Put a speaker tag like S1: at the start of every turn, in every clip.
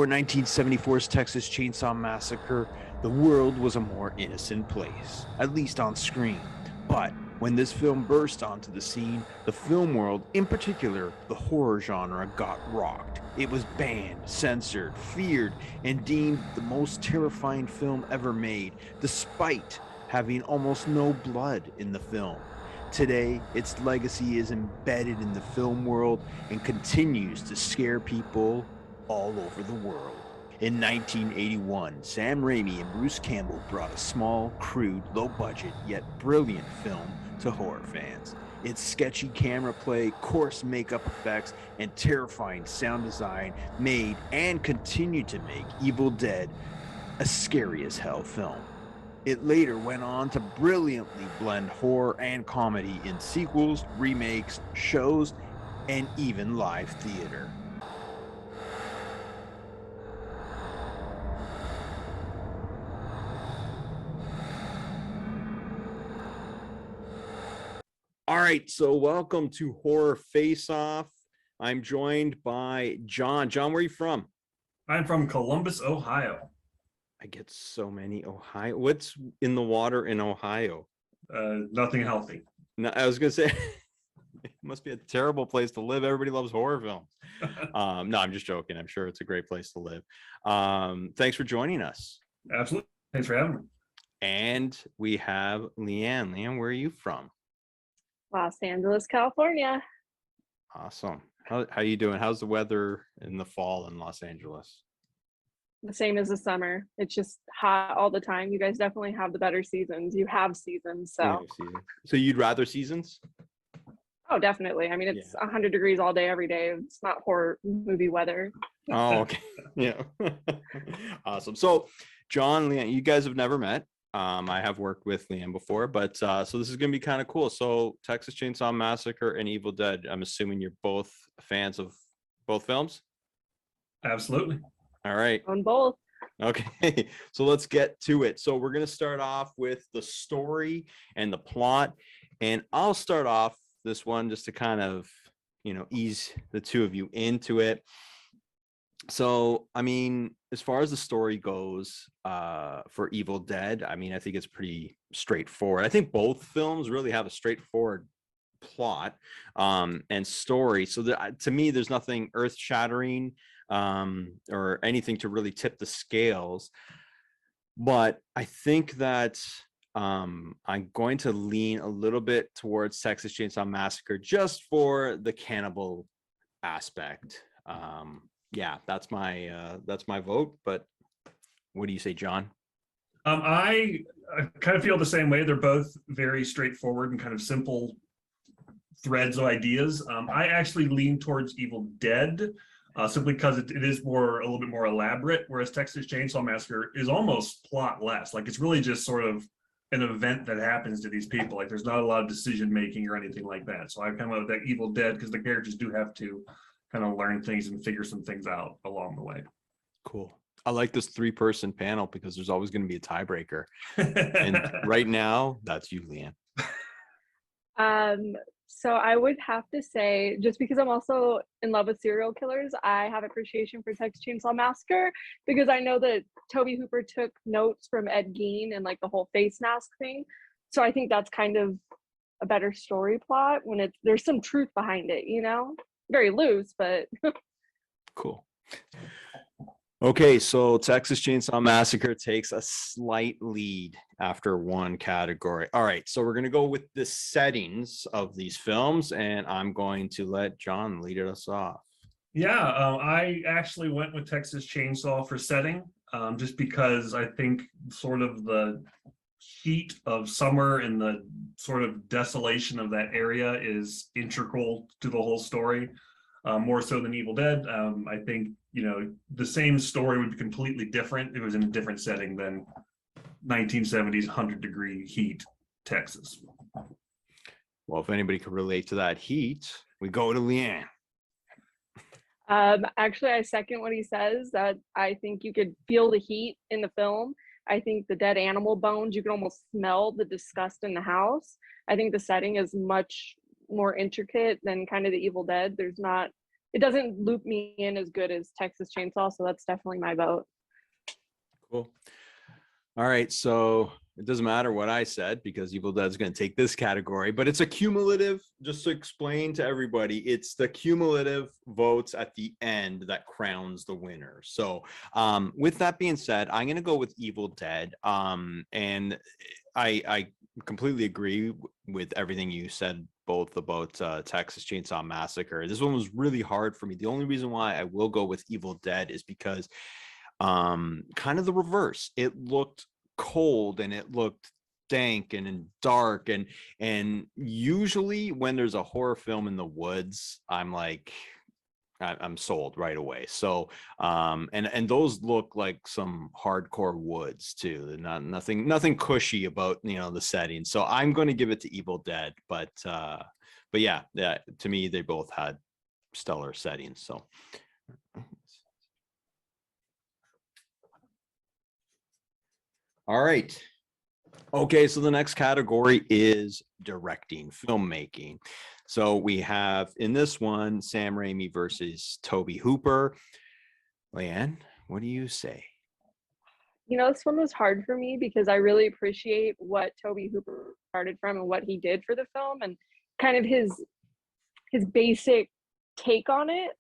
S1: Before 1974's Texas Chainsaw Massacre, the world was a more innocent place, at least on screen. But when this film burst onto the scene, the film world, in particular the horror genre, got rocked. It was banned, censored, feared, and deemed the most terrifying film ever made, despite having almost no blood in the film. Today, its legacy is embedded in the film world and continues to scare people all over the world. In 1981, Sam Raimi and Bruce Campbell brought a small, crude, low-budget, yet brilliant film to horror fans. Its sketchy camera play, coarse makeup effects, and terrifying sound design made and continue to make Evil Dead a scary-as-hell film. It later went on to brilliantly blend horror and comedy in sequels, remakes, shows, and even live theater. All right, so welcome to Horror Face Off. I'm joined by John. John, where are you from?
S2: I'm from Columbus, Ohio.
S1: I get so many Ohio. What's in the water in Ohio?
S2: Nothing healthy.
S1: No, I was gonna say it must be a terrible place to live. Everybody loves horror films. No, I'm just joking. I'm sure it's a great place to live. Thanks for joining us.
S2: Absolutely. Thanks for having me.
S1: And we have Leighanne. Leighanne, where are you from?
S3: Los Angeles, California.
S1: Awesome. How you doing? How's the weather in the fall in Los Angeles?
S3: The same as the summer. It's just hot all the time. You guys definitely have the better seasons. You have seasons, so.
S1: So you'd rather seasons?
S3: Oh, definitely. I mean, it's 100 degrees all day, every day. It's not horror movie weather.
S1: Oh, okay. Yeah. Awesome. So, John, Leighanne, you guys have never met. I have worked with Leighanne before, but so this is going to be kind of cool. So Texas Chainsaw Massacre and Evil Dead, I'm assuming you're both fans of both films?
S2: Absolutely.
S1: All right.
S3: On both.
S1: Okay, so let's get to it. So we're going to start off with the story and the plot, and I'll start off this one just to kind of, ease the two of you into it. So, I mean, as far as the story goes, for Evil Dead, I mean, I think it's pretty straightforward. I think both films really have a straightforward plot and story. So to me, there's nothing earth-shattering or anything to really tip the scales. But I think that I'm going to lean a little bit towards Texas Chainsaw Massacre just for the cannibal aspect. Yeah, that's my vote. But what do you say, John?
S2: I kind of feel the same way. They're both very straightforward and kind of simple threads of ideas. I actually lean towards Evil Dead simply because it is a little bit more elaborate, whereas Texas Chainsaw Massacre is almost plotless. Like, it's really just sort of an event that happens to these people. Like, there's not a lot of decision making or anything like that. So I kind of like that Evil Dead because the characters do have to kind of learn things and figure some things out along the way.
S1: Cool. I like this 3-person panel because there's always going to be a tiebreaker. And right now, that's you, Leighanne.
S3: So I would have to say, just because I'm also in love with serial killers, I have appreciation for Texas Chainsaw Massacre because I know that Tobe Hooper took notes from Ed Gein and like the whole face mask thing. So I think that's kind of a better story plot when there's some truth behind it, very loose, but
S1: Cool. Okay, so Texas Chainsaw Massacre takes a slight lead after one category. All right, so we're going to go with the settings of these films, and I'm going to let John lead us off.
S2: Yeah, I actually went with Texas Chainsaw for setting, just because I think sort of the heat of summer and the sort of desolation of that area is integral to the whole story, more so than Evil Dead. I think, the same story would be completely different if it was in a different setting than 1970s 100-degree heat Texas.
S1: Well, if anybody could relate to that heat, we go to Leighanne.
S3: Actually, I second what he says, that I think you could feel the heat in the film. I think the dead animal bones, you can almost smell the disgust in the house. I think the setting is much more intricate than kind of the Evil Dead. There's not it doesn't loop me in as good as Texas Chainsaw, so that's definitely my vote.
S1: Cool. All right, so it doesn't matter what I said because Evil Dead is going to take this category, but it's a cumulative. Just to explain to everybody, it's the cumulative votes at the end that crowns the winner. So with that being said, I'm going to go with Evil Dead. And I completely agree with everything you said, both about Texas Chainsaw Massacre. This one was really hard for me. The only reason why I will go with Evil Dead is because kind of the reverse. It looked cold and it looked dank and dark, and usually when there's a horror film in the woods, I'm like, I'm sold right away. So and those look like some hardcore woods too. Nothing cushy about, you know, the setting. So I'm going to give it to Evil Dead, but yeah, to me they both had stellar settings. So all right. Okay, so the next category is directing, filmmaking. So we have in this one, Sam Raimi versus Tobe Hooper. Leighanne, what do you say?
S3: You know, this one was hard for me because I really appreciate what Tobe Hooper started from and what he did for the film and kind of his basic take on it.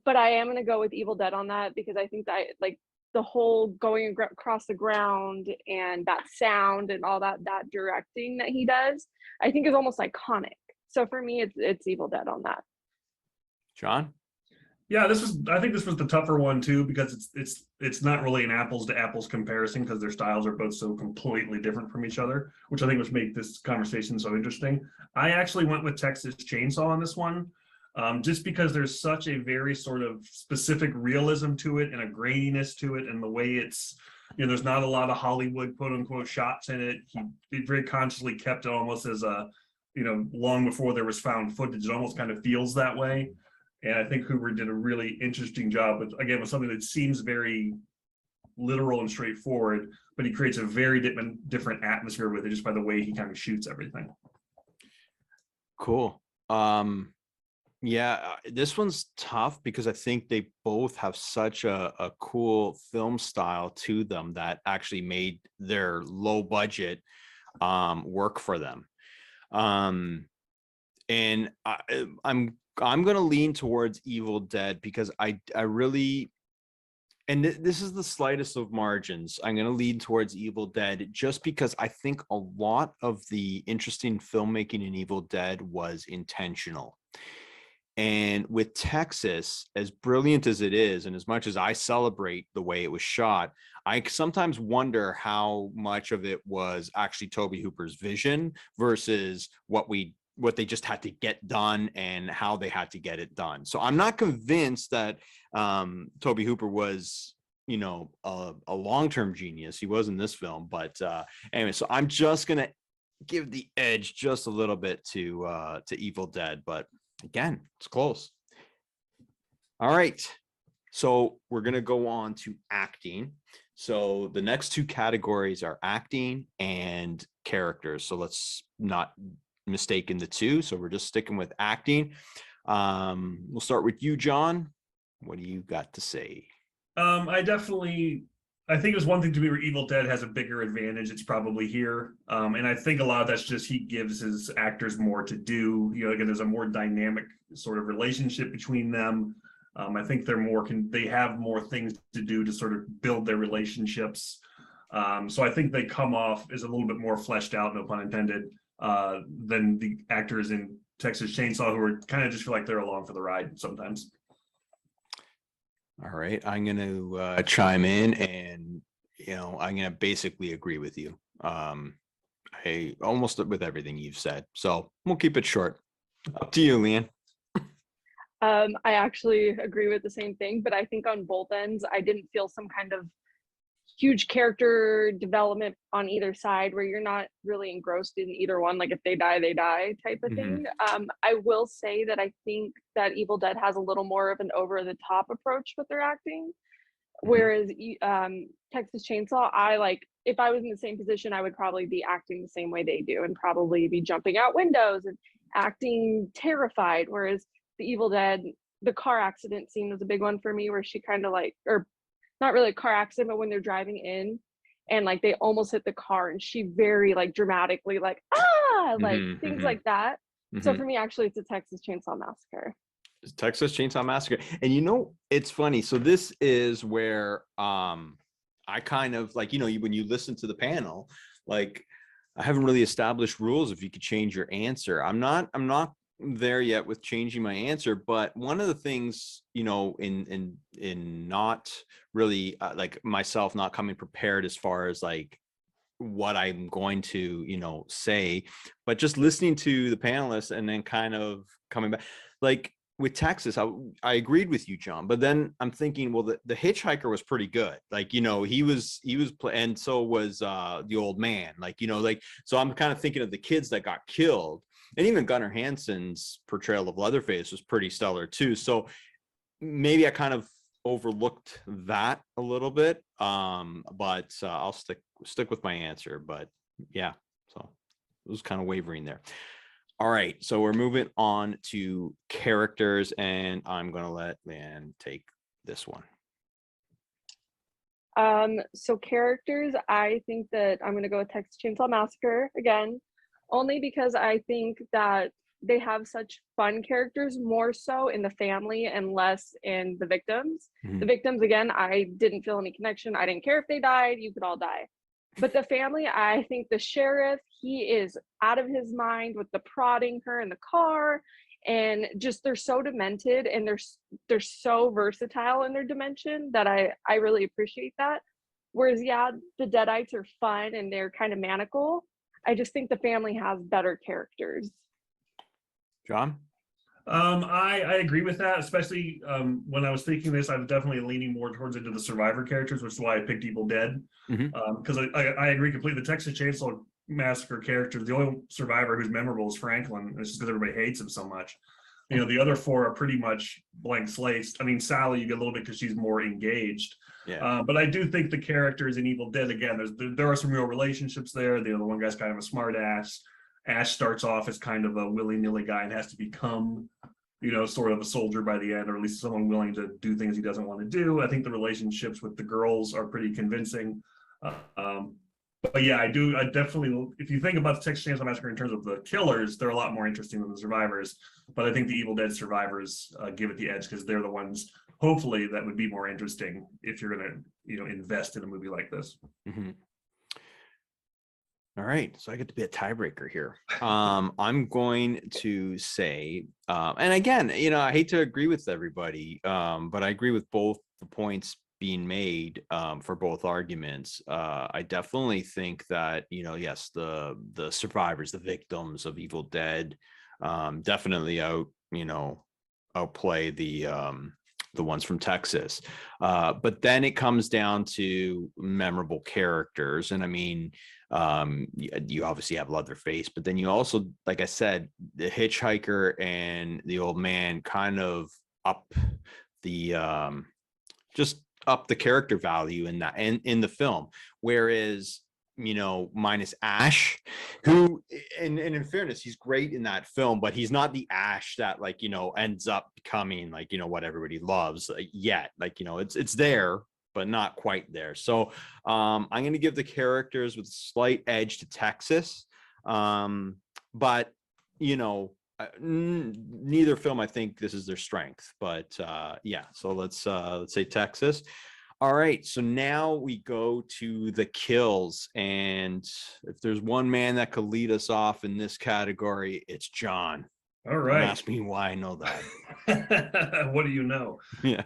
S3: But I am going to go with Evil Dead on that because I think that like the whole going across the ground and that sound and all that directing that he does, I think is almost iconic. So for me, it's Evil Dead on that.
S1: John?
S2: Yeah, I think this was the tougher one too, because it's not really an apples to apples comparison because their styles are both so completely different from each other, which I think was make this conversation so interesting. I actually went with Texas Chainsaw on this one. Just because there's such a very sort of specific realism to it and a graininess to it, and the way it's, you know, there's not a lot of Hollywood quote unquote shots in it. He very consciously kept it almost as a, you know, long before there was found footage, it almost kind of feels that way. And I think Hooper did a really interesting job with something that seems very literal and straightforward, but he creates a very different atmosphere with it just by the way he kind of shoots everything.
S1: Cool. Yeah, this one's tough because I think they both have such a cool film style to them that actually made their low budget work for them. And I'm going to lean towards Evil Dead because I really, and this is the slightest of margins, I'm going to lean towards Evil Dead just because I think a lot of the interesting filmmaking in Evil Dead was intentional. And with Texas, as brilliant as it is, and as much as I celebrate the way it was shot, I sometimes wonder how much of it was actually Tobe Hooper's vision versus what they just had to get done and how they had to get it done. So I'm not convinced that Tobe Hooper was, you know, a long-term genius. He was in this film, but anyway, so I'm just gonna give the edge just a little bit to Evil Dead, but again, it's close. All right, so we're gonna go on to acting. So the next two categories are acting and characters. So let's not mistake in the two. So we're just sticking with acting. We'll start with you, John. What do you got to say?
S2: I think it's one thing to me where Evil Dead has a bigger advantage. It's probably here. And I think a lot of that's just he gives his actors more to do. You know, again, there's a more dynamic sort of relationship between them. I think they have more things to do to sort of build their relationships. So I think they come off as a little bit more fleshed out, no pun intended, than the actors in Texas Chainsaw, who are kind of just feel like they're along for the ride sometimes.
S1: All right, I'm going to chime in, and I'm going to basically agree with you. I almost with everything you've said, so we'll keep it short. Up to you, Leighanne.
S3: I actually agree with the same thing, but I think on both ends, I didn't feel some kind of huge character development on either side where you're not really engrossed in either one. Like if they die, they die type of thing. I will say that I think that Evil Dead has a little more of an over the top approach with their acting. Whereas Texas Chainsaw, if I was in the same position, I would probably be acting the same way they do and probably be jumping out windows and acting terrified. Whereas the Evil Dead, the car accident scene was a big one for me, where she kind of like, or not really a car accident, but when they're driving in and like they almost hit the car and she very like dramatically like, like things like that. So for me, actually, it's a Texas Chainsaw Massacre.
S1: Texas Chainsaw Massacre. And you know, it's funny. So this is where I kind of like, you know, when you listen to the panel, like I haven't really established rules if you could change your answer. I'm not there yet with changing my answer, but one of the things, you know, in not really like myself not coming prepared as far as like what I'm going to, you know, say, but just listening to the panelists and then kind of coming back, like with Texas, I agreed with you, John, but then I'm thinking, well, the hitchhiker was pretty good. Like, you know, he was and so was the old man, like, you know, like, so I'm kind of thinking of the kids that got killed, and even Gunnar Hansen's portrayal of Leatherface was pretty stellar too. So maybe I kind of overlooked that a little bit, but I'll stick with my answer. But yeah, so it was kind of wavering there. All right, so we're moving on to characters, and I'm gonna let Leighanne take this one.
S3: So characters, I think that I'm gonna go with Texas Chainsaw Massacre again, only because I think that they have such fun characters, more so in the family and less in the victims. The victims, again, I didn't feel any connection. I didn't care if they died, you could all die. But the family, I think the sheriff, he is out of his mind with the prodding her in the car, and just they're so demented, and they're so versatile in their dimension that I really appreciate that. Whereas, yeah, the Deadites are fun and they're kind of maniacal. I just think the family has better characters.
S1: John?
S2: I agree with that, especially when I was thinking this, I was definitely leaning more towards into the survivor characters, which is why I picked Evil Dead. Because I agree completely. The Texas Chainsaw Massacre character, the only survivor who's memorable is Franklin. It's just because everybody hates him so much. You know, the other four are pretty much blank slates. I mean, Sally, you get a little bit because she's more engaged.
S1: Yeah.
S2: But I do think the characters in Evil Dead, again, there are some real relationships there. The other one guy's kind of a smart ass. Ash starts off as kind of a willy-nilly guy and has to become, you know, sort of a soldier by the end, or at least someone willing to do things he doesn't want to do. I think the relationships with the girls are pretty convincing. But yeah, I definitely, if you think about the Texas Chainsaw Massacre in terms of the killers, they're a lot more interesting than the survivors. But I think the Evil Dead survivors give it the edge because they're the ones, hopefully, that would be more interesting if you're going to, you know, invest in a movie like this.
S1: All right, so I get to be a tiebreaker here. I'm going to say, and again, you know, I hate to agree with everybody, but I agree with both the points being made for both arguments. I definitely think that, you know, yes, the survivors, the victims of Evil Dead, definitely outplay the ones from Texas. But then it comes down to memorable characters, and I mean, you obviously have Leatherface, but then you also, like I said, the hitchhiker and the old man kind of up the just up the character value in that and in the film, whereas, you know, minus Ash, who and in fairness, he's great in that film, but he's not the Ash that, like, you know, ends up becoming, like, you know, what everybody loves yet. Like, you know, it's there, but not quite there. So I'm going to give the characters with a slight edge to Texas. But, you know, neither film, I think this is their strength, but yeah, so let's say Texas. All right, so now we go to the kills, and if there's one man that could lead us off in this category, it's John.
S2: All right.
S1: Don't ask me why I know that.
S2: What do you know?
S1: Yeah.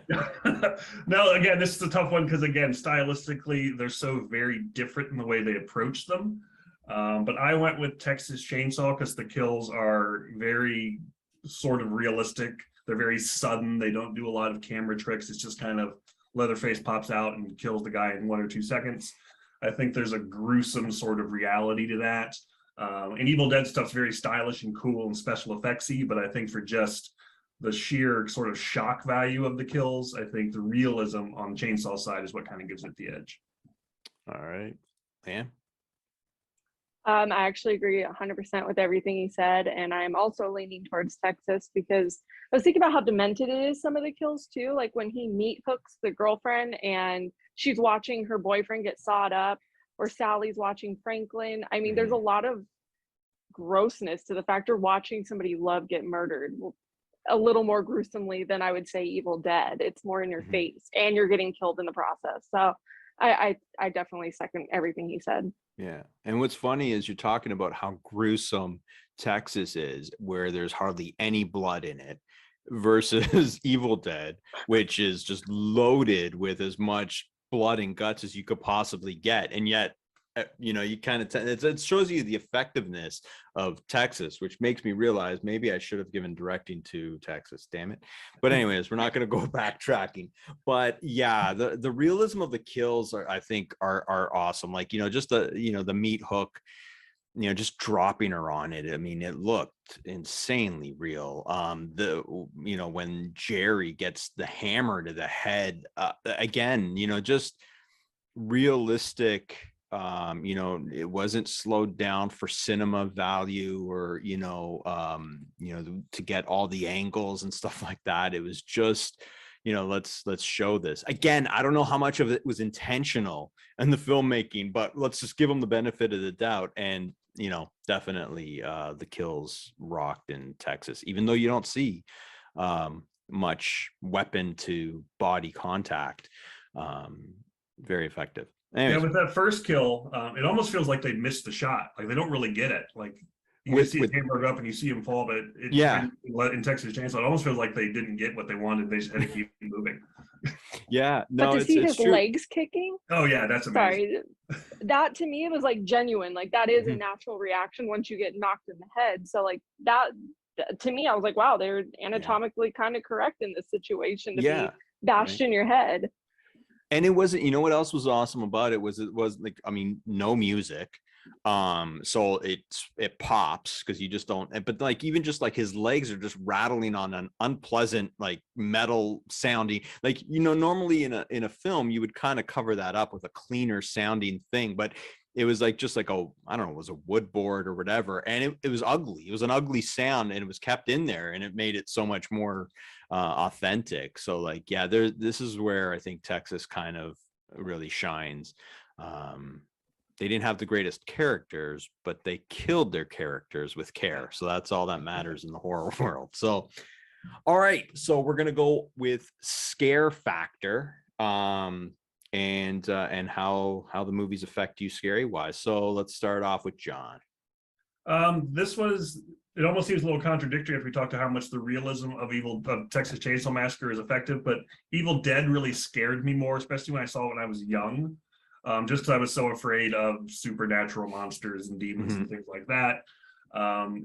S2: No, again, this is a tough one because, again, stylistically, they're so very different in the way they approach them. But I went with Texas Chainsaw because the kills are very sort of realistic. They're very sudden. They don't do a lot of camera tricks. It's just kind of Leatherface pops out and kills the guy in 1 or 2 seconds. I think there's a gruesome sort of reality to that. And Evil Dead stuff's very stylish and cool and special effectsy, but I think for just the sheer sort of shock value of the kills, I think the realism on Chainsaw side is what kind of gives it the edge.
S1: All right, man.
S3: I actually agree 100% with everything he said, and I'm also leaning towards Texas because I was thinking about how demented it is, some of the kills too, like when he meat hooks the girlfriend and she's watching her boyfriend get sawed up, or Sally's watching Franklin. I mean, there's a lot of grossness to the factor watching somebody you love get murdered a little more gruesomely than I would say Evil Dead. It's more in your face and you're getting killed in the process. So I definitely second everything he said.
S1: Yeah. And what's funny is you're talking about how gruesome Texas is, where there's hardly any blood in it, versus Evil Dead, which is just loaded with as much blood and guts as you could possibly get. And yet, you kind of, it shows you the effectiveness of Texas, which makes me realize maybe I should have given directing to Texas, damn it. But anyways, we're not going to go backtracking. But yeah, the realism of the kills I think are awesome. Like, just the meat hook, just dropping her on it. I mean, it looked insanely real. When Jerry gets the hammer to the head, again, just realistic. It wasn't slowed down for cinema value or, to get all the angles and stuff like that. It was just, let's show this. Again, I don't know how much of it was intentional in the filmmaking, but let's just give them the benefit of the doubt. And, definitely the kills rocked in Texas, even though you don't see much weapon to body contact. Very effective. Anyways.
S2: Yeah, with that first kill, it almost feels like they missed the shot. Like they don't really get it. Like you see his hamburger up and you see him fall, but in Texas Chainsaw, it almost feels like they didn't get what they wanted. They just had to keep moving.
S1: Yeah, no,
S3: but to see his legs kicking.
S2: Oh yeah, that's amazing.
S3: Sorry, that to me it was like genuine. Like that is a natural reaction once you get knocked in the head. So like that to me, I was like, wow, they're anatomically kind of correct in this situation to be bashed in your head.
S1: And it wasn't, what else was awesome about it was like, I mean, no music. So it pops because you just don't, but like even just like his legs are just rattling on an unpleasant like metal sounding, like normally in a film you would kind of cover that up with a cleaner sounding thing, but it was like just like I don't know, it was a wood board or whatever, and it was ugly. It was an ugly sound, and it was kept in there, and it made it so much more authentic. So like, yeah, this is where I think Texas kind of really shines. They didn't have the greatest characters, but they killed their characters with care. So that's all that matters in the horror world. So, all right, so we're gonna go with scare factor. And how the movies affect you scary wise. So let's start off with John.
S2: It almost seems a little contradictory if we talk to how much the realism of Texas Chainsaw Massacre is effective, but Evil Dead really scared me more, especially when I saw it when I was young. Just because I was so afraid of supernatural monsters and demons and things like that.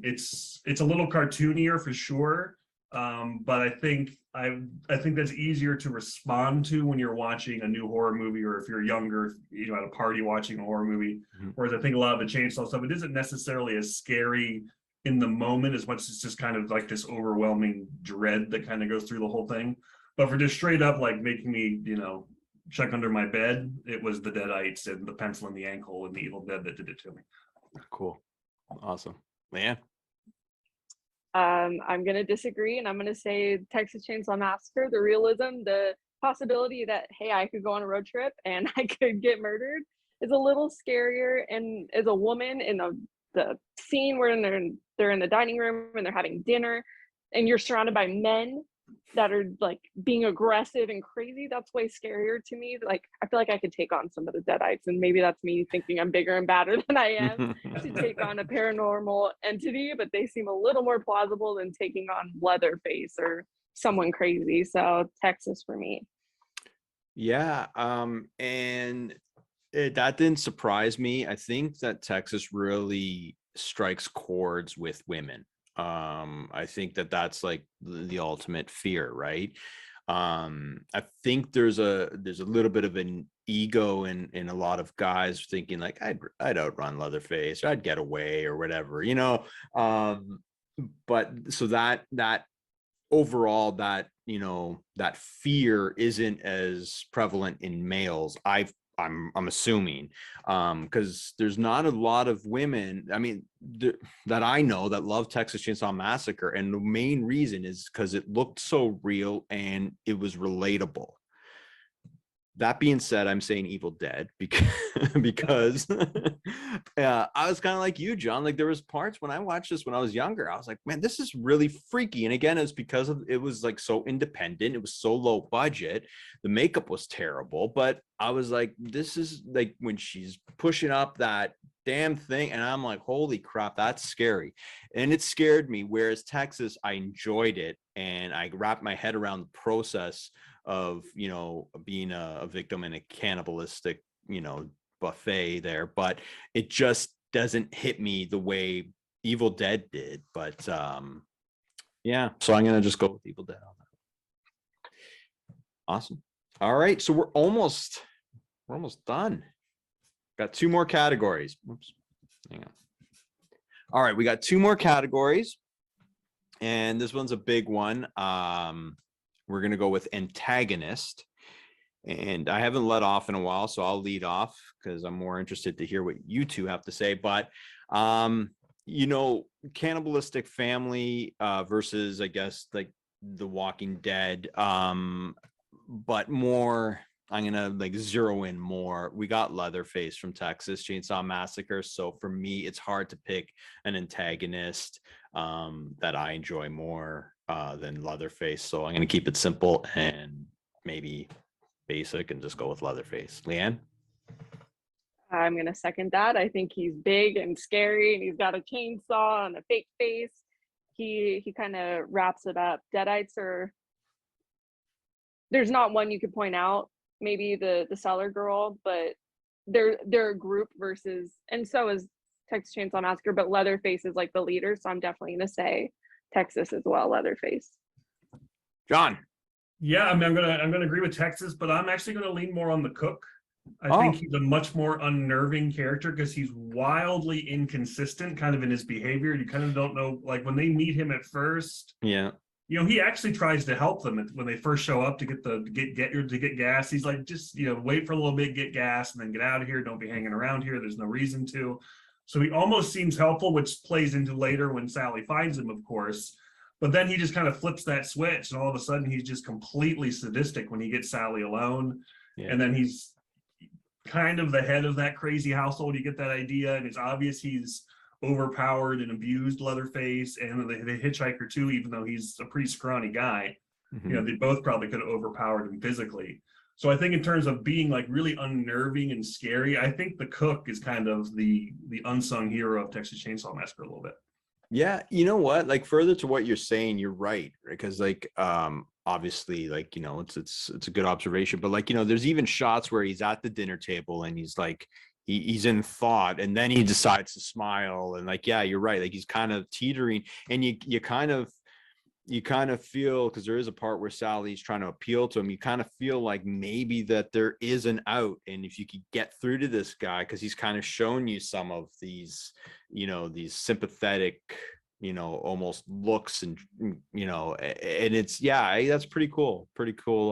S2: It's a little cartoonier for sure. But I think that's easier to respond to when you're watching a new horror movie, or if you're younger, at a party watching a horror movie. Whereas I think a lot of the chainsaw stuff, it isn't necessarily as scary in the moment as much as it's just kind of like this overwhelming dread that kind of goes through the whole thing. But for just straight up like making me, check under my bed, it was the deadites and the pencil in the ankle and the Evil Dead that did it to me.
S1: Cool. Awesome. Leighanne?
S3: I'm going to disagree, and I'm going to say Texas Chainsaw Massacre, the realism, the possibility that, hey, I could go on a road trip and I could get murdered is a little scarier. And as a woman in the scene where they're in the dining room and they're having dinner and you're surrounded by men that are like being aggressive and crazy, that's way scarier to me. Like I feel like I could take on some of the deadites, and maybe that's me thinking I'm bigger and badder than I am to take on a paranormal entity, but they seem a little more plausible than taking on Leatherface or someone crazy. So Texas for me.
S1: Yeah, and that didn't surprise me. I think that Texas really strikes chords with women. I think that's like the ultimate fear, right? I think there's a little bit of an ego in a lot of guys thinking like I'd outrun Leatherface, or I'd get away or whatever, but so that overall that fear isn't as prevalent in males. I'm assuming, because there's not a lot of women, I mean, that I know that love Texas Chainsaw Massacre, and the main reason is because it looked so real and it was relatable. That being said, I'm saying Evil Dead because I was kind of like you, John. Like there was parts when I watched this when I was younger, I was like, man, this is really freaky. And again, it's because of it was like so independent. It was so low budget. The makeup was terrible, but I was like, this is like when she's pushing up that damn thing, and I'm like, holy crap, that's scary. And it scared me. Whereas Texas, I enjoyed it, and I wrapped my head around the process of, you know, being a victim in a cannibalistic, you know, buffet there, but it just doesn't hit me the way Evil Dead did. But yeah, so I'm gonna just go with Evil Dead on that. Awesome. All right, so we're almost done. Got two more categories. Whoops, hang on. All right, we got two more categories, and this one's a big one. We're going to go with Antagonist. And I haven't let off in a while, so I'll lead off because I'm more interested to hear what you two have to say. But, you know, cannibalistic family versus, I guess, like The Walking Dead. But more, I'm going to like zero in more. We got Leatherface from Texas Chainsaw Massacre. So for me, it's hard to pick an antagonist that I enjoy more than Leatherface. So I'm going to keep it simple and maybe basic and just go with Leatherface. Leighanne?
S3: I'm going to second that. I think he's big and scary, and he's got a chainsaw and a fake face. He kind of wraps it up. Deadites are, there's not one you could point out, maybe the cellar girl, but they're a group versus, and so is Texas Chainsaw Massacre, but Leatherface is like the leader, so I'm definitely going to say Texas as well, Leatherface.
S1: John?
S2: Yeah, I mean, I'm gonna agree with Texas, but I'm actually gonna lean more on the cook. I think he's a much more unnerving character because he's wildly inconsistent kind of in his behavior. You kind of don't know, like when they meet him at first,
S1: Yeah.
S2: you know, he actually tries to help them when they first show up to get gas. He's like, just, you know, wait for a little bit, get gas, and then get out of here. Don't be hanging around here. There's no reason to. So he almost seems helpful, which plays into later when Sally finds him, of course. But then he just kind of flips that switch, and all of a sudden he's just completely sadistic when he gets Sally alone. Yeah. And then he's kind of the head of that crazy household. You get that idea, and it's obvious he's overpowered and abused Leatherface and the hitchhiker too, even though he's a pretty scrawny guy. Mm-hmm. You know, they both probably could have overpowered him physically. So I think in terms of being like really unnerving and scary, I think the cook is kind of the unsung hero of Texas Chainsaw Massacre a little bit.
S1: Yeah, you know what? Like further to what you're saying, you're right. Because like obviously, like, you know, it's a good observation, but like, you know, there's even shots where he's at the dinner table and he's like he's in thought, and then he decides to smile, and like, yeah, you're right. Like he's kind of teetering, and you kind of feel, because there is a part where Sally's trying to appeal to him, you kind of feel like maybe that there is an out, and if you could get through to this guy, because he's kind of shown you some of these, you know, these sympathetic, you know, almost looks, and you know, and it's, yeah, that's pretty cool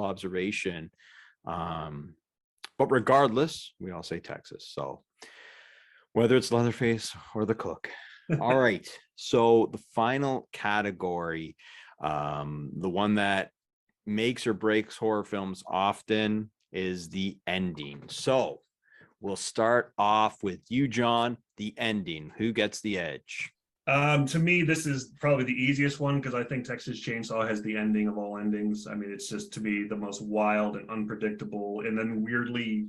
S1: observation. But regardless, we all say Texas, so whether it's Leatherface or the cook. All right, so the final category, the one that makes or breaks horror films often, is the ending. So we'll start off with you, John. The ending. Who gets the edge?
S2: To me, this is probably the easiest one because I think Texas Chainsaw has the ending of all endings. I mean, it's just, to me, the most wild and unpredictable, and then weirdly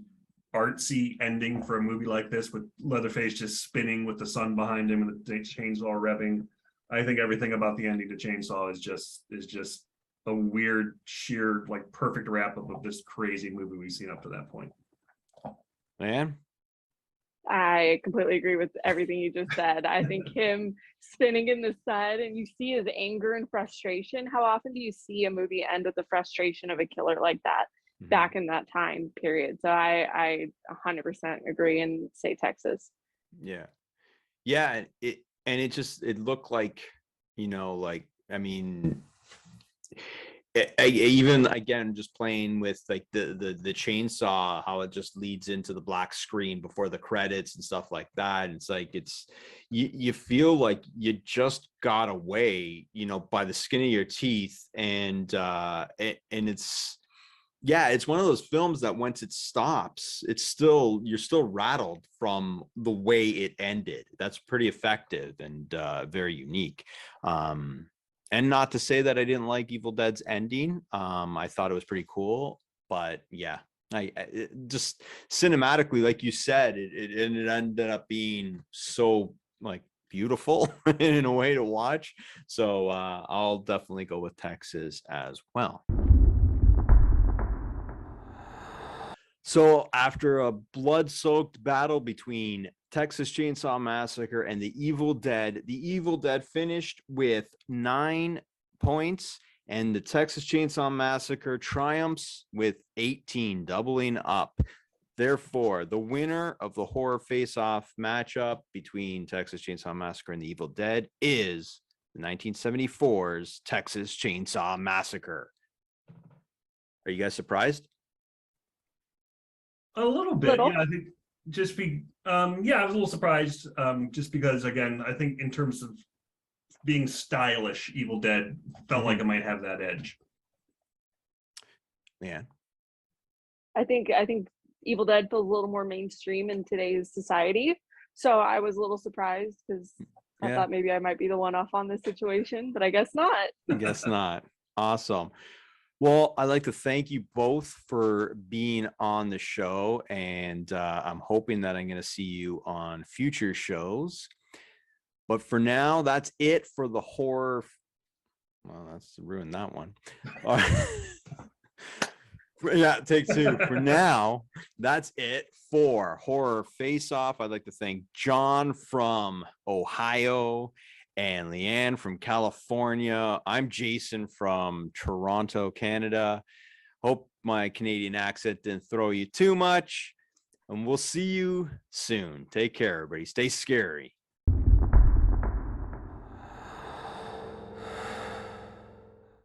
S2: artsy ending for a movie like this, with Leatherface just spinning with the sun behind him and the chainsaw revving. I think everything about the ending to Chainsaw is just a weird, sheer, like perfect wrap up of this crazy movie we've seen up to that point.
S1: Man,
S3: I completely agree with everything you just said. I think him spinning in the sun, and you see his anger and frustration. How often do you see a movie end with the frustration of a killer like that back in that time period? So I 100% agree and say Texas.
S1: Yeah. It looked like, you know, like, I mean, Even again, just playing with like the chainsaw, how it just leads into the black screen before the credits and stuff like that. It's like you feel like you just got away, by the skin of your teeth, and it's it's one of those films that once it stops, you're still rattled from the way it ended. That's pretty effective and very unique. And not to say that I didn't like Evil Dead's ending. I thought it was pretty cool, but yeah, it just cinematically, like you said, it ended up being so like beautiful in a way to watch. So I'll definitely go with Texas as well. So after a blood-soaked battle between Texas Chainsaw Massacre and the Evil Dead finished with 9 points, and the Texas Chainsaw Massacre triumphs with 18, doubling up. Therefore, the winner of the horror face-off matchup between Texas Chainsaw Massacre and the Evil Dead is the 1974's Texas Chainsaw Massacre. Are you guys surprised?
S2: A little bit, yeah. I think I was a little surprised, just because, again, I think in terms of being stylish, Evil Dead felt like it might have that edge.
S1: Yeah,
S3: I think Evil Dead feels a little more mainstream in today's society, so I was a little surprised because I thought maybe I might be the one off on this situation, but I guess not.
S1: I guess not. Awesome. Well, I'd like to thank you both for being on the show, and I'm hoping that I'm going to see you on future shows. But for now, that's it for the horror. Well, that's ruined that one. Yeah, take 2. For now, that's it for Horror Face Off. I'd like to thank John from Ohio and Leighanne from California. I'm Jason from Toronto, Canada. Hope my Canadian accent didn't throw you too much. And we'll see you soon. Take care, everybody. Stay scary.